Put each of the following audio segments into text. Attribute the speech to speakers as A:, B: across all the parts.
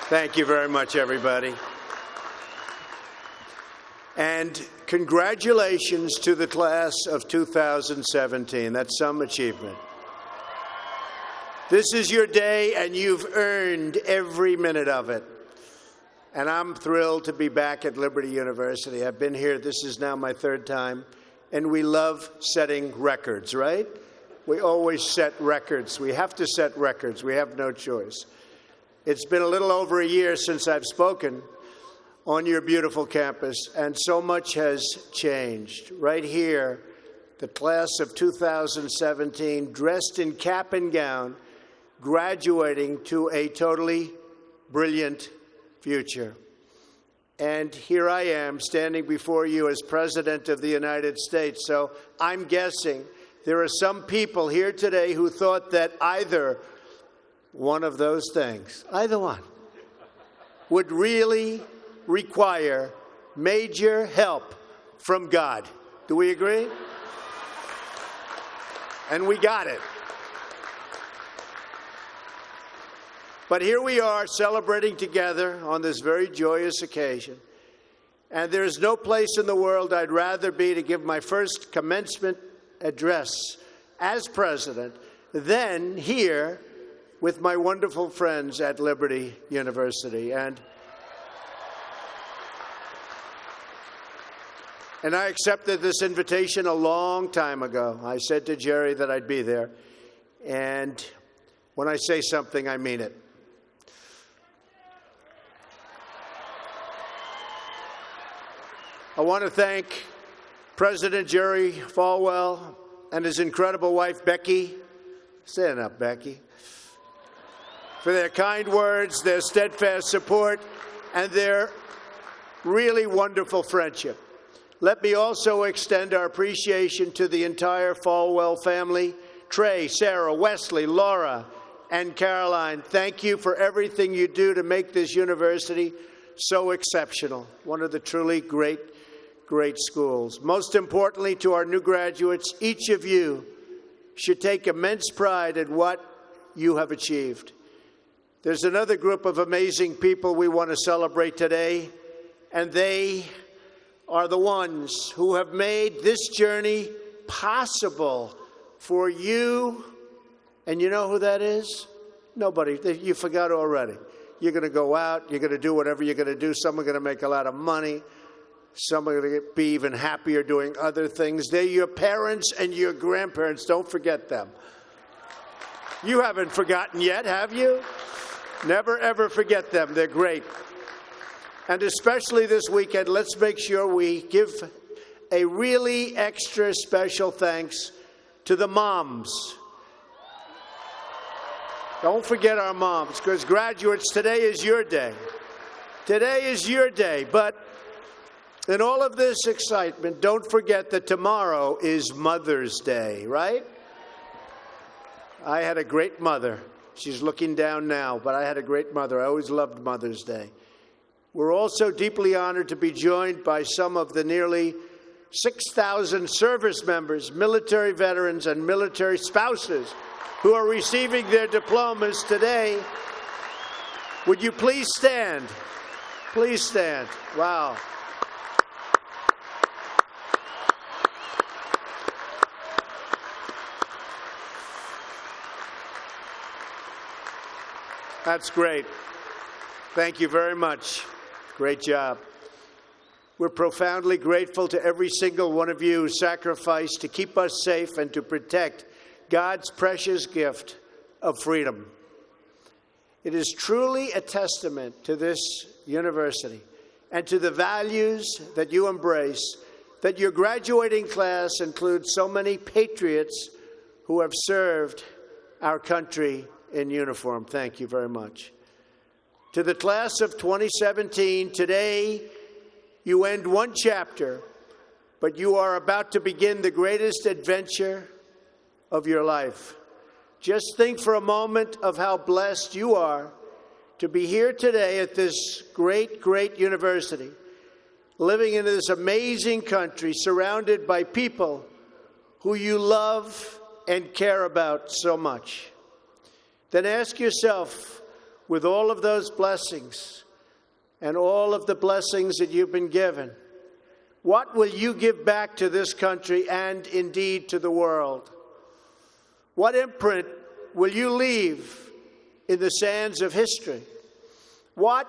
A: Thank you very much, everybody. And congratulations to the class of 2017. That's some achievement. This is your day, and you've earned every minute of it. And I'm thrilled to be back at Liberty University. I've been here, this is now my third time, and we love setting records, right? We always set records. We have to set records. We have no choice. It's been a little over a year since I've spoken on your beautiful campus, and so much has changed. Right here, the class of 2017, dressed in cap and gown, graduating to a totally brilliant future. And here I am standing before you as President of the United States. So I'm guessing there are some people here today who thought that either one of those things, either one, would really require major help from God. Do we agree? And we got it. But here we are celebrating together on this very joyous occasion. And there's no place in the world I'd rather be to give my first commencement address as president than here with my wonderful friends at Liberty University. And I accepted this invitation a long time ago. I said to Jerry that I'd be there. And when I say something, I mean it. I want to thank President Jerry Falwell and his incredible wife, Becky. Stand up, Becky. For their kind words, their steadfast support, and their really wonderful friendship. Let me also extend our appreciation to the entire Falwell family, Trey, Sarah, Wesley, Laura, and Caroline. Thank you for everything you do to make this university so exceptional. One of the truly great schools. Most importantly, to our new graduates, each of you should take immense pride in what you have achieved. There's another group of amazing people we want to celebrate today, and they are the ones who have made this journey possible for you. And you know who that is? Nobody. You forgot already. You're going to go out. You're going to do whatever you're going to do. Some are going to make a lot of money. Some are going to be even happier doing other things. They're your parents and your grandparents. Don't forget them. You haven't forgotten yet, have you? Never, ever forget them. They're great. And especially this weekend, let's make sure we give a really extra special thanks to the moms. Don't forget our moms, because graduates, today is your day. Today is your day. But in all of this excitement, don't forget that tomorrow is Mother's Day, right? I had a great mother. She's looking down now, but I had a great mother. I always loved Mother's Day. We're also deeply honored to be joined by some of the nearly 6,000 service members, military veterans, and military spouses who are receiving their diplomas today. Would you please stand? Please stand. Wow. That's great. Thank you very much. Great job. We're profoundly grateful to every single one of you who sacrificed to keep us safe and to protect God's precious gift of freedom. It is truly a testament to this university and to the values that you embrace that your graduating class includes so many patriots who have served our country in uniform. Thank you very much. To the class of 2017, today you end one chapter, but you are about to begin the greatest adventure of your life. Just think for a moment of how blessed you are to be here today at this great university, living in this amazing country, surrounded by people who you love and care about so much. Then ask yourself, with all of those blessings and all of the blessings that you've been given, what will you give back to this country and indeed to the world? What imprint will you leave in the sands of history? What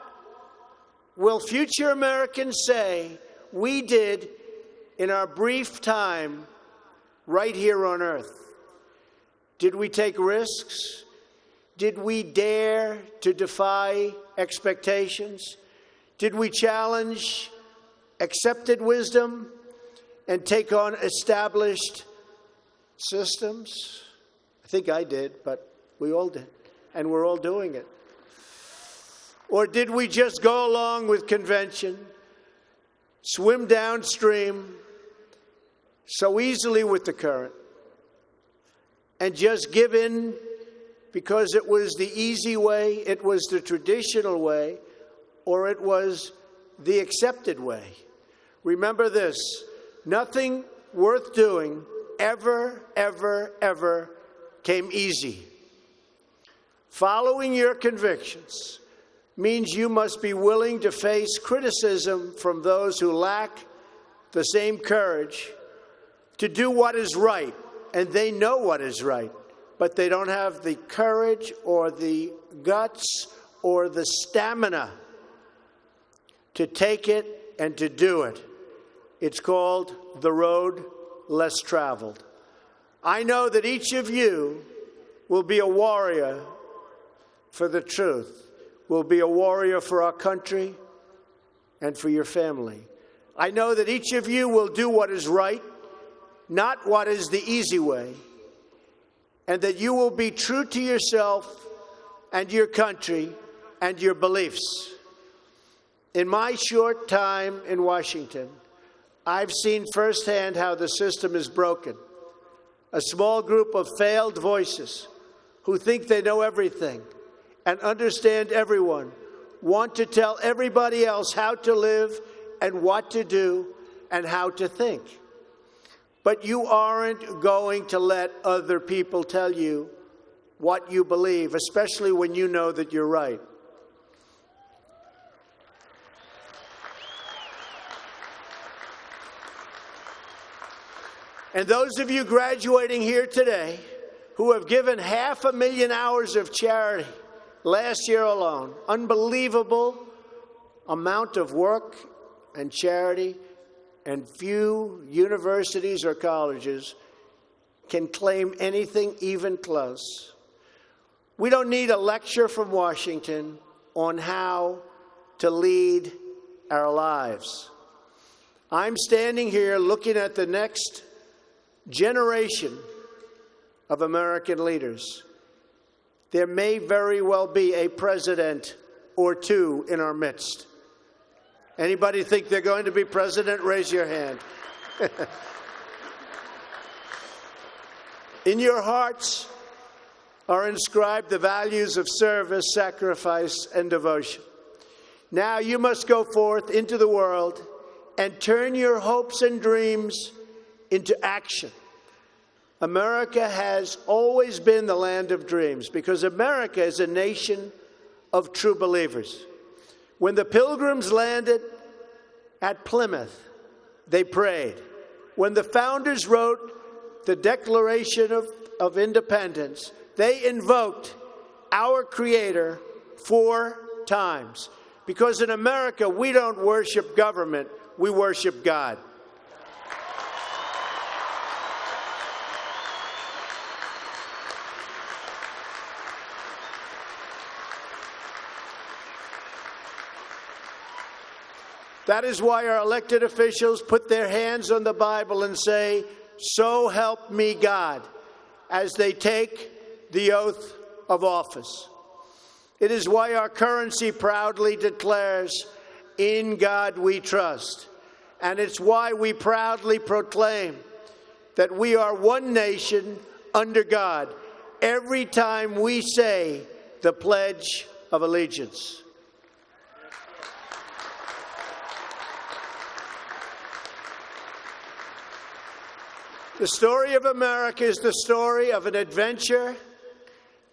A: will future Americans say we did in our brief time right here on earth? Did we take risks? Did we dare to defy expectations? Did we challenge accepted wisdom and take on established systems? I think I did, but we all did, and we're all doing it. Or did we just go along with convention, swim downstream so easily with the current, and just give in because it was the easy way, it was the traditional way, or it was the accepted way? Remember this: nothing worth doing ever, ever, ever came easy. Following your convictions means you must be willing to face criticism from those who lack the same courage to do what is right, and they know what is right, but they don't have the courage or the guts or the stamina to take it and to do it. It's called the road less traveled. I know that each of you will be a warrior for the truth, will be a warrior for our country and for your family. I know that each of you will do what is right, not what is the easy way, and that you will be true to yourself and your country and your beliefs. In my short time in Washington, I've seen firsthand how the system is broken. A small group of failed voices who think they know everything and understand everyone want to tell everybody else how to live and what to do and how to think. But you aren't going to let other people tell you what you believe, especially when you know that you're right. And those of you graduating here today who have given 500,000 hours of charity last year alone, unbelievable amount of work and charity, and few universities or colleges can claim anything even close. We don't need a lecture from Washington on how to lead our lives. I'm standing here looking at the next generation of American leaders. There may very well be a president or two in our midst. Anybody think they're going to be president? Raise your hand. In your hearts are inscribed the values of service, sacrifice, and devotion. Now you must go forth into the world and turn your hopes and dreams into action. America has always been the land of dreams because America is a nation of true believers. When the Pilgrims landed at Plymouth, they prayed. When the founders wrote the Declaration of Independence, they invoked our Creator 4 times. Because in America, we don't worship government, we worship God. That is why our elected officials put their hands on the Bible and say, "So help me God," as they take the oath of office. It is why our currency proudly declares, "In God we trust." And it's why we proudly proclaim that we are one nation under God every time we say the Pledge of Allegiance. The story of America is the story of an adventure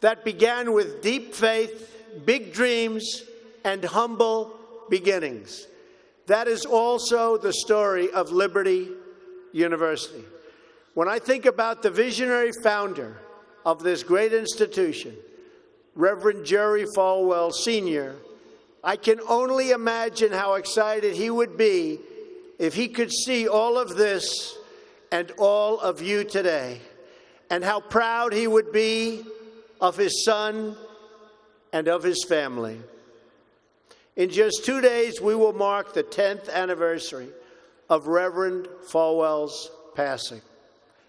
A: that began with deep faith, big dreams and humble beginnings. That is also the story of Liberty University. When I think about the visionary founder of this great institution, Reverend Jerry Falwell Sr., I can only imagine how excited he would be if he could see all of this and all of you today, and how proud he would be of his son and of his family. In just 2 days, we will mark the 10th anniversary of Reverend Falwell's passing.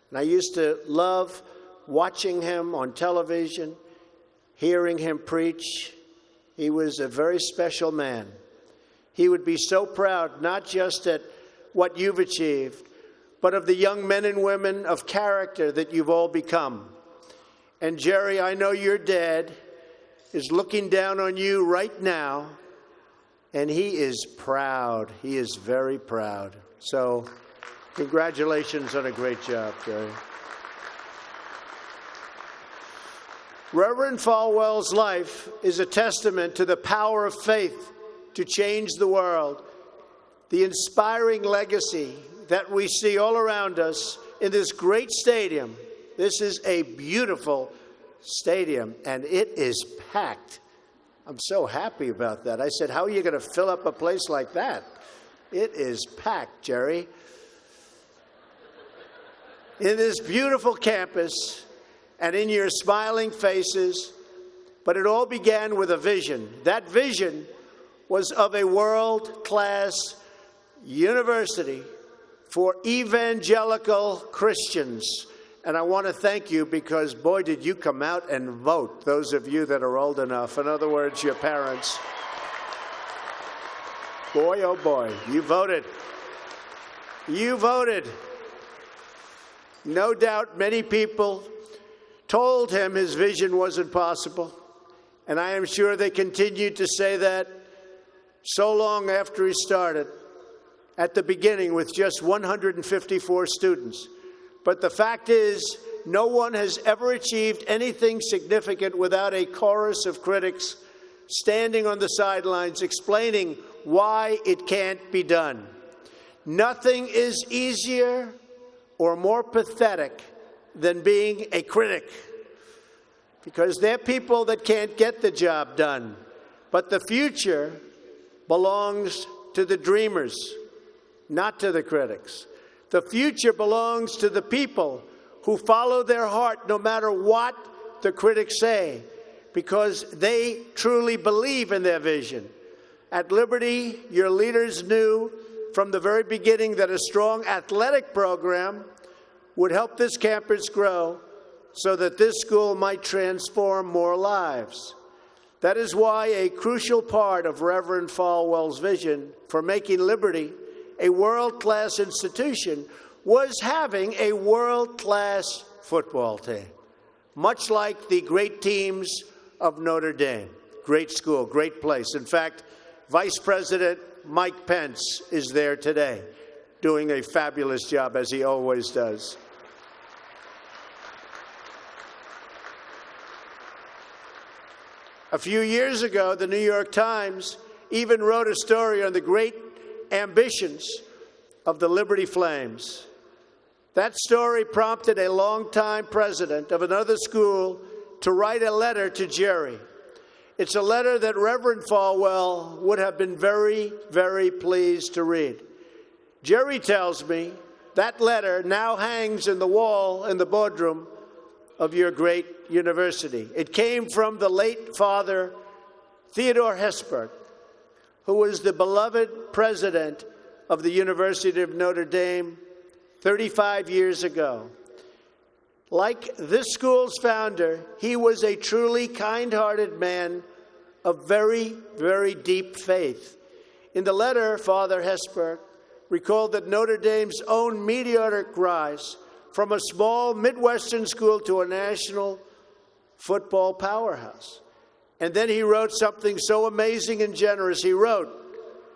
A: And I used to love watching him on television, hearing him preach. He was a very special man. He would be so proud, not just at what you've achieved, but of the young men and women of character that you've all become. And Jerry, I know your dad is looking down on you right now, and he is proud. He is very proud. So congratulations on a great job, Jerry. Reverend Falwell's life is a testament to the power of faith to change the world. The inspiring legacy that we see all around us in this great stadium. This is a beautiful stadium, and it is packed. I'm so happy about that. I said, how are you going to fill up a place like that? It is packed, Jerry. In this beautiful campus and in your smiling faces, but it all began with a vision. That vision was of a world-class university for evangelical Christians. And I want to thank you because, boy, did you come out and vote, those of you that are old enough. In other words, your parents. Boy, oh boy, you voted. You voted. No doubt many people told him his vision wasn't possible. And I am sure they continued to say that so long after he started, at the beginning with just 154 students. But the fact is, no one has ever achieved anything significant without a chorus of critics standing on the sidelines explaining why it can't be done. Nothing is easier or more pathetic than being a critic, because they're people that can't get the job done. But the future belongs to the dreamers, not to the critics. The future belongs to the people who follow their heart no matter what the critics say, because they truly believe in their vision. At Liberty, your leaders knew from the very beginning that a strong athletic program would help this campus grow so that this school might transform more lives. That is why a crucial part of Reverend Falwell's vision for making Liberty a world-class institution was having a world-class football team, much like the great teams of Notre Dame. Great school, great place. In fact, Vice President Mike Pence is there today, doing a fabulous job, as he always does. A few years ago, the New York Times even wrote a story on the great ambitions of the Liberty Flames. That story prompted a longtime president of another school to write a letter to Jerry. It's a letter that Reverend Falwell would have been very, very pleased to read. Jerry tells me that letter now hangs in the wall in the boardroom of your great university. It came from the late Father Theodore Hesburgh, who was the beloved president of the University of Notre Dame 35 years ago. Like this school's founder, he was a truly kind-hearted man of very, very deep faith. In the letter, Father Hesburgh recalled that Notre Dame's own meteoric rise from a small Midwestern school to a national football powerhouse. And then he wrote something so amazing and generous. He wrote,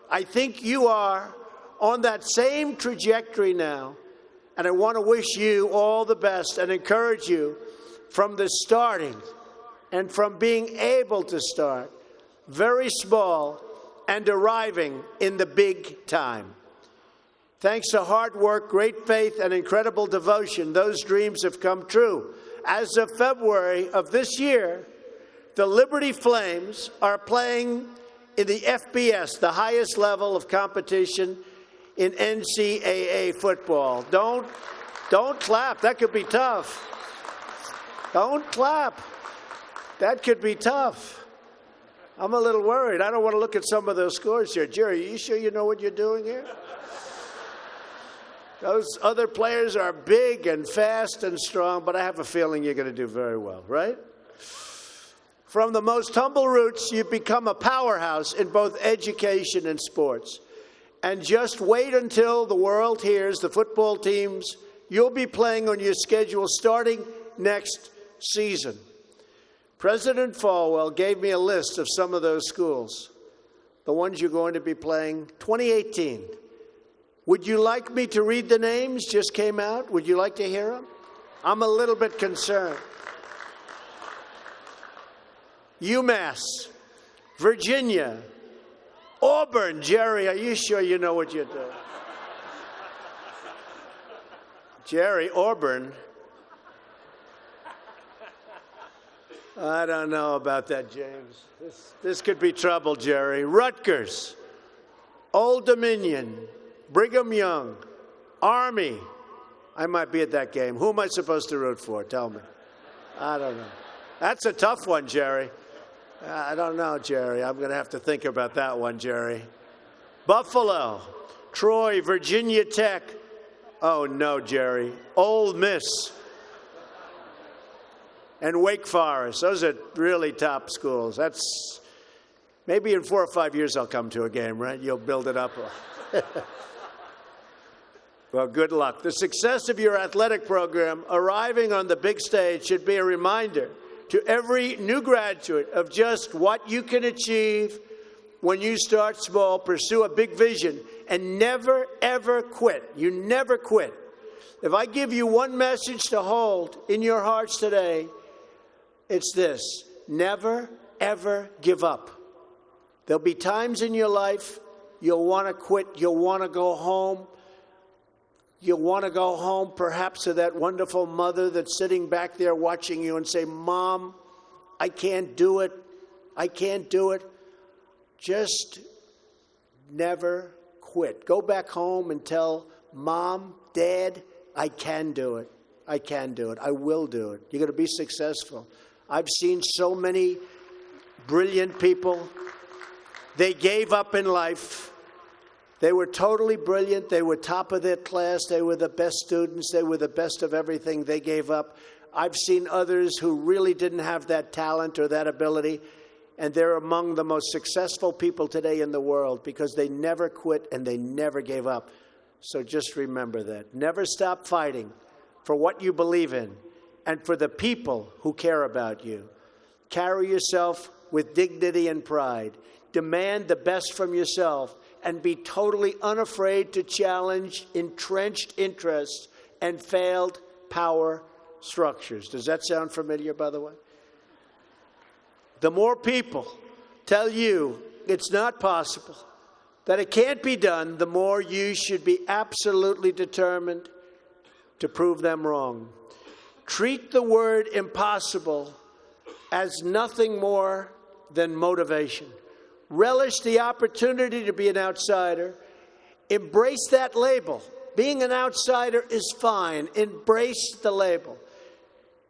A: "I think you are on that same trajectory now, and I want to wish you all the best and encourage you from the starting and from being able to start very small, and arriving in the big time. Thanks to hard work, great faith, and incredible devotion, those dreams have come true. As of February of this year, the Liberty Flames are playing in the FBS, the highest level of competition in NCAA football. Don't clap. That could be tough. Don't clap. That could be tough. I'm a little worried. I don't want to look at some of those scores here. Jerry, are you sure you know what you're doing here? Those other players are big and fast and strong, but I have a feeling you're going to do very well, right? From the most humble roots, you've become a powerhouse in both education and sports. And just wait until the world hears the football teams you'll be playing on your schedule starting next season. President Falwell gave me a list of some of those schools, the ones you're going to be playing 2018. Would you like me to read the names? Just came out. Would you like to hear them? I'm a little bit concerned. UMass, Virginia, Auburn. Jerry, are you sure you know what you're doing? Jerry, Auburn. I don't know about that, James. This could be trouble, Jerry. Rutgers, Old Dominion, Brigham Young, Army. I might be at that game. Who am I supposed to root for? Tell me. I don't know. That's a tough one, Jerry. I don't know, Jerry. I'm going to have to think about that one, Jerry. Buffalo, Troy, Virginia Tech. Oh, no, Jerry. Ole Miss. And Wake Forest. Those are really top schools. That's maybe in 4 or 5 years I'll come to a game, right? You'll build it up. Well, good luck. The success of your athletic program arriving on the big stage should be a reminder to every new graduate of just what you can achieve when you start small, pursue a big vision, and never, ever quit. You never quit. If I give you one message to hold in your hearts today, it's this: never, ever give up. There'll be times in your life you'll want to quit, you'll want to go home. You'll want to go home perhaps to that wonderful mother that's sitting back there watching you and say, Mom, I can't do it. I can't do it. Just never quit. Go back home and tell Mom, Dad, I can do it. I can do it. I will do it. You're going to be successful. I've seen so many brilliant people. They gave up in life. They were totally brilliant. They were top of their class. They were the best students. They were the best of everything. They gave up. I've seen others who really didn't have that talent or that ability, and they're among the most successful people today in the world because they never quit and they never gave up. So just remember that. Never stop fighting for what you believe in and for the people who care about you. Carry yourself with dignity and pride. Demand the best from yourself and be totally unafraid to challenge entrenched interests and failed power structures. Does that sound familiar, by the way? The more people tell you it's not possible, that it can't be done, the more you should be absolutely determined to prove them wrong. Treat the word impossible as nothing more than motivation. Relish the opportunity to be an outsider. Embrace that label. Being an outsider is fine. Embrace the label.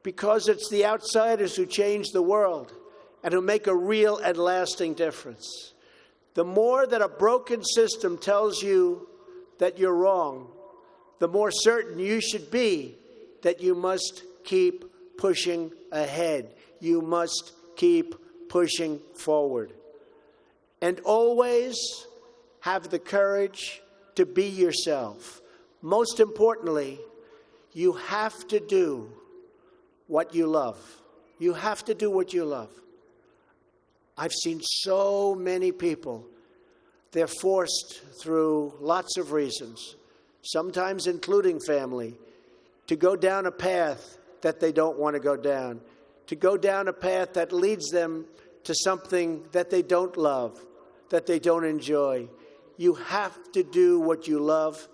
A: Because it's the outsiders who change the world and who make a real and lasting difference. The more that a broken system tells you that you're wrong, the more certain you should be that you must keep pushing ahead. You must keep pushing forward. And always have the courage to be yourself. Most importantly, you have to do what you love. You have to do what you love. I've seen so many people, they're forced through lots of reasons, sometimes including family, to go down a path that they don't want to go down a path that leads them to something that they don't love, that they don't enjoy. You have to do what you love,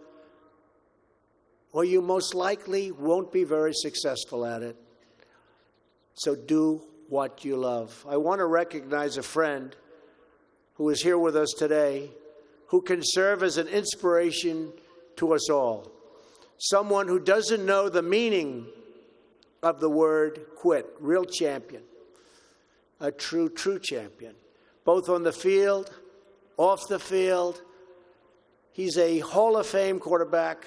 A: or you most likely won't be very successful at it. So do what you love. I want to recognize a friend who is here with us today, who can serve as an inspiration to us all. Someone who doesn't know the meaning of the word quit. Real champion. A true champion. Both on the field, off the field. He's a Hall of Fame quarterback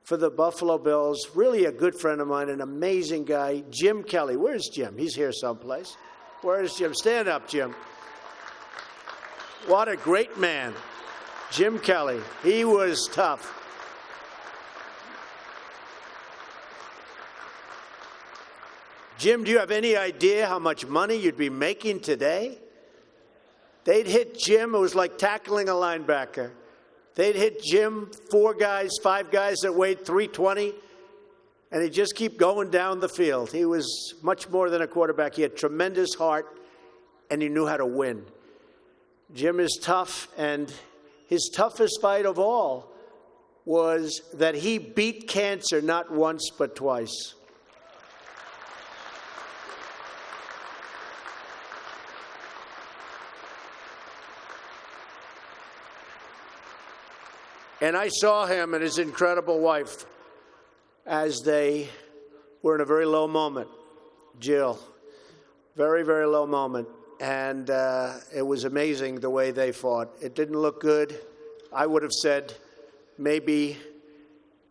A: for the Buffalo Bills. Really a good friend of mine, an amazing guy. Jim Kelly. Where's Jim? He's here someplace. Where's Jim? Stand up, Jim. What a great man. Jim Kelly. He was tough. Jim, do you have any idea how much money you'd be making today? They'd hit Jim. It was like tackling a linebacker. They'd hit Jim, 4 guys, 5 guys that weighed 320, and he'd just keep going down the field. He was much more than a quarterback. He had tremendous heart, and he knew how to win. Jim is tough, and his toughest fight of all was that he beat cancer not once but twice. And I saw him and his incredible wife as they were in a very low moment. Jill, very, very low moment. And it was amazing the way they fought. It didn't look good. I would have said, maybe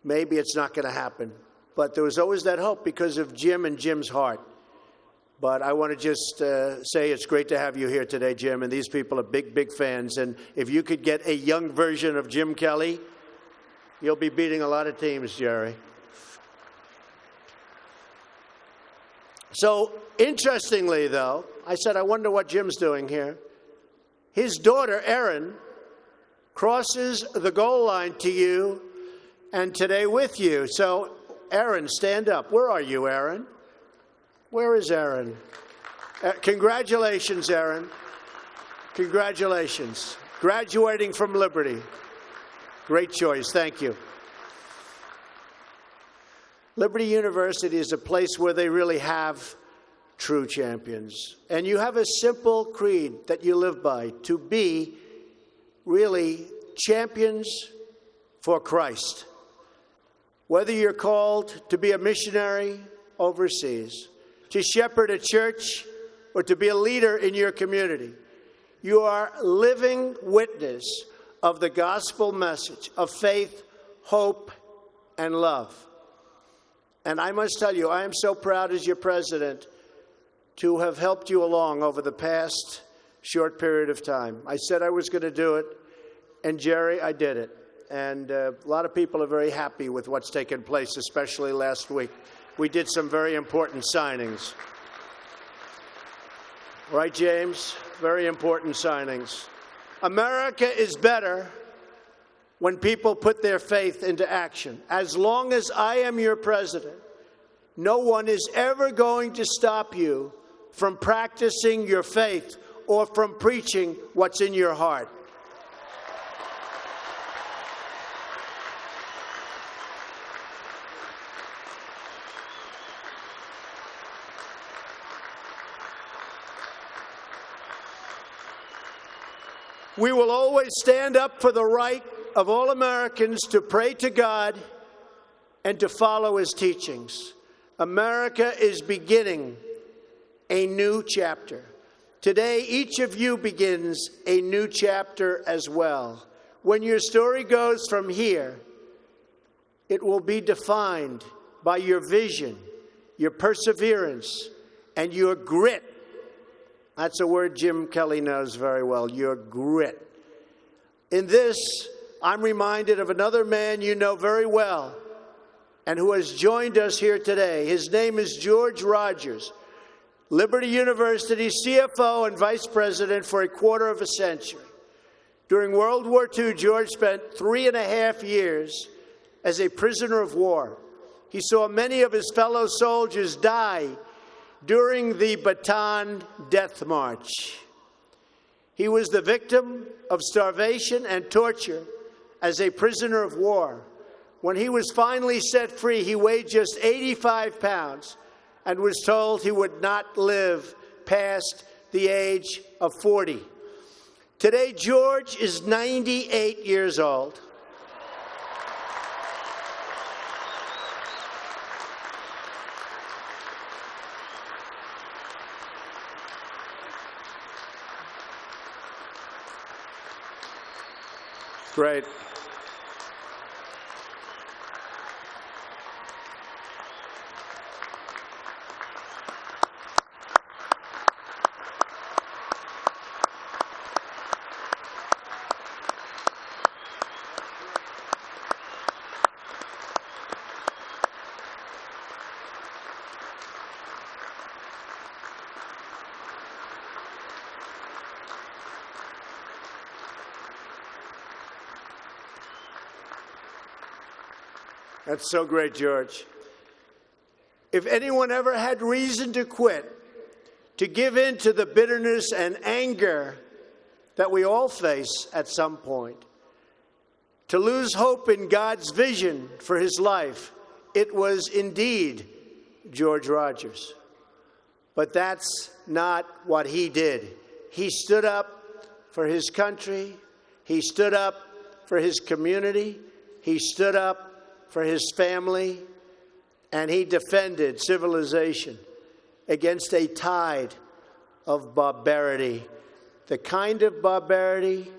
A: it's not going to happen. But there was always that hope because of Jim and Jim's heart. But I want to just say it's great to have you here today, Jim. And these people are big, big fans. And if you could get a young version of Jim Kelly, you'll be beating a lot of teams, Jerry. So, interestingly, though, I said, I wonder what Jim's doing here. His daughter, Erin, crosses the goal line to you and today with you. So, Erin, stand up. Where are you, Erin? Where is Erin? Congratulations, Erin. Congratulations. Graduating from Liberty. Great choice. Thank you. Liberty University is a place where they really have true champions. And you have a simple creed that you live by, to be really champions for Christ. Whether you're called to be a missionary overseas, to shepherd a church, or to be a leader in your community, you are living witness of the gospel message of faith, hope, and love. And I must tell you, I am so proud as your president to have helped you along over the past short period of time. I said I was going to do it, and Jerry, I did it. And a lot of people are very happy with what's taken place, especially last week. We did some very important signings. Right, James? Very important signings. America is better when people put their faith into action. As long as I am your president, no one is ever going to stop you from practicing your faith or from preaching what's in your heart. We will always stand up for the right of all Americans to pray to God and to follow His teachings. America is beginning a new chapter. Today, each of you begins a new chapter as well. When your story goes from here, it will be defined by your vision, your perseverance, and your grit. That's a word Jim Kelly knows very well, your grit. In this, I'm reminded of another man you know very well and who has joined us here today. His name is George Rogers, Liberty University CFO and Vice President for a quarter of a century. During World War II, George spent 3.5 years as a prisoner of war. He saw many of his fellow soldiers die during the Bataan Death March. He was the victim of starvation and torture as a prisoner of war. When he was finally set free, he weighed just 85 pounds and was told he would not live past the age of 40. Today, George is 98 years old. Great. That's so great, George. If anyone ever had reason to quit, to give in to the bitterness and anger that we all face at some point, to lose hope in God's vision for his life, it was indeed George Rogers. But that's not what he did. He stood up for his country. He stood up for his community. He stood up for his family, and he defended civilization against a tide of barbarity, the kind of barbarity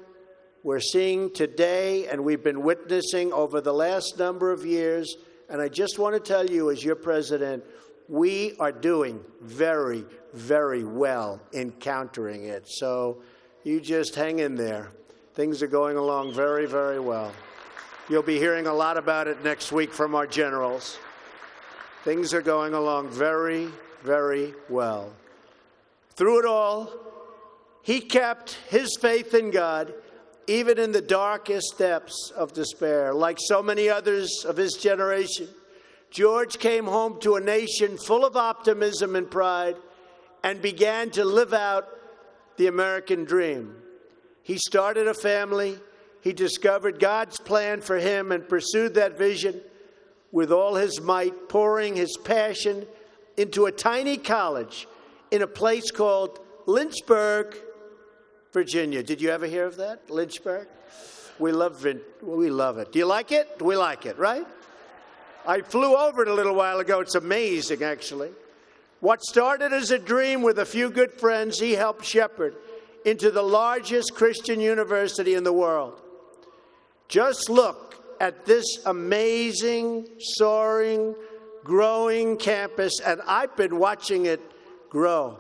A: we're seeing today and we've been witnessing over the last number of years. And I just want to tell you, as your president, we are doing very, very well in countering it. So you just hang in there. Things are going along very, very well. You'll be hearing a lot about it next week from our generals. Things are going along very, very well. Through it all, he kept his faith in God, even in the darkest depths of despair. Like so many others of his generation, George came home to a nation full of optimism and pride and began to live out the American dream. He started a family. He discovered God's plan for him and pursued that vision with all his might, pouring his passion into a tiny college in a place called Lynchburg, Virginia. Did you ever hear of that? Lynchburg? We love it. Do you like it? We like it, right? I flew over it a little while ago. It's amazing, actually. What started as a dream with a few good friends, he helped shepherd into the largest Christian university in the world. Just look at this amazing, soaring, growing campus, and I've been watching it grow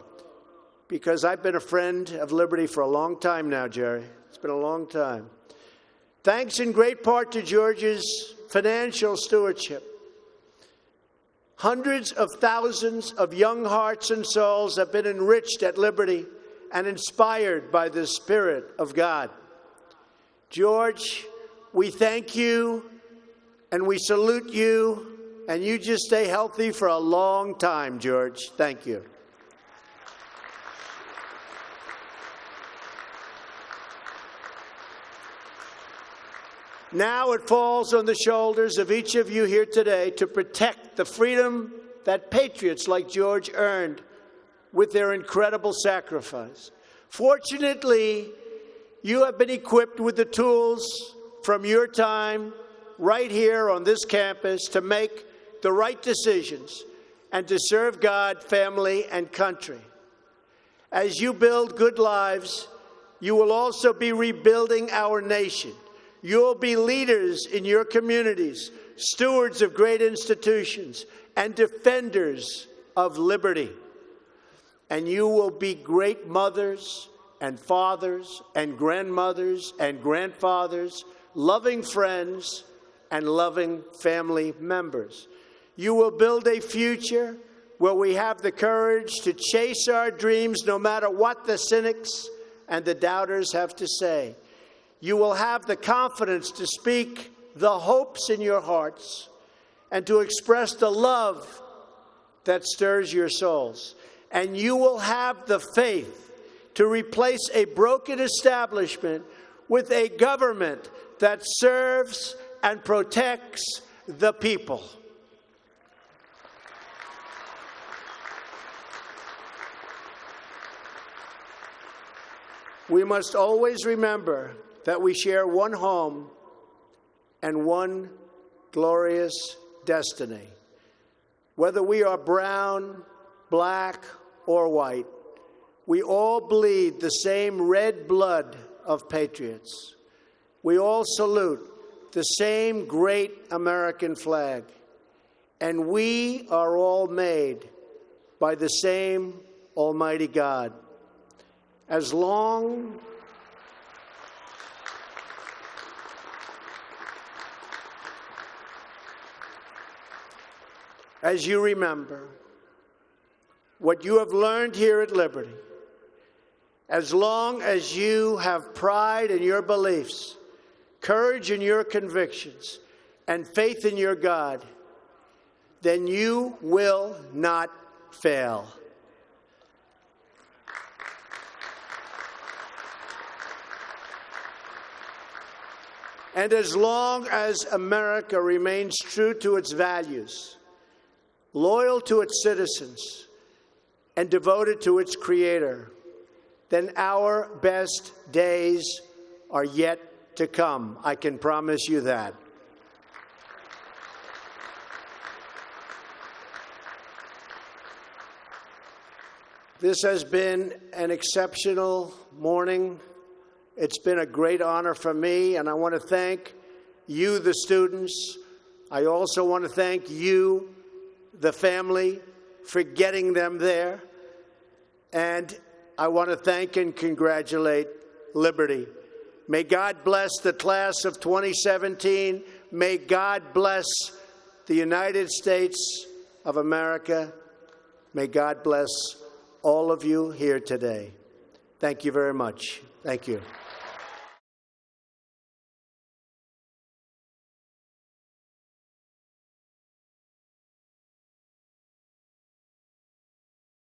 A: because I've been a friend of Liberty for a long time now, Jerry. It's been a long time. Thanks in great part to George's financial stewardship. Hundreds of thousands of young hearts and souls have been enriched at Liberty and inspired by the Spirit of God. George, we thank you and we salute you, and you just stay healthy for a long time, George. Thank you. Now it falls on the shoulders of each of you here today to protect the freedom that patriots like George earned with their incredible sacrifice. Fortunately, you have been equipped with the tools from your time right here on this campus to make the right decisions and to serve God, family, and country. As you build good lives, you will also be rebuilding our nation. You'll be leaders in your communities, stewards of great institutions, and defenders of liberty. And you will be great mothers and fathers and grandmothers and grandfathers, loving friends and loving family members. You will build a future where we have the courage to chase our dreams no matter what the cynics and the doubters have to say. You will have the confidence to speak the hopes in your hearts and to express the love that stirs your souls. and you will have the faith to replace a broken establishment with a government that serves and protects the people. We must always remember that we share one home and one glorious destiny. Whether we are brown, black, or white, we all bleed the same red blood of patriots. We all salute the same great American flag, and we are all made by the same Almighty God. As long as you remember what you have learned here at Liberty, as long as you have pride in your beliefs, courage in your convictions, and faith in your God, then you will not fail. And as long as America remains true to its values, loyal to its citizens, and devoted to its Creator, then our best days are yet to come. I can promise you that. This has been an exceptional morning. It's been a great honor for me, and I want to thank you, the students. I also want to thank you, the family, for getting them there. And I want to thank and congratulate Liberty. May God bless the class of 2017. May God bless the United States of America. May God bless all of you here today. Thank you very much. Thank you.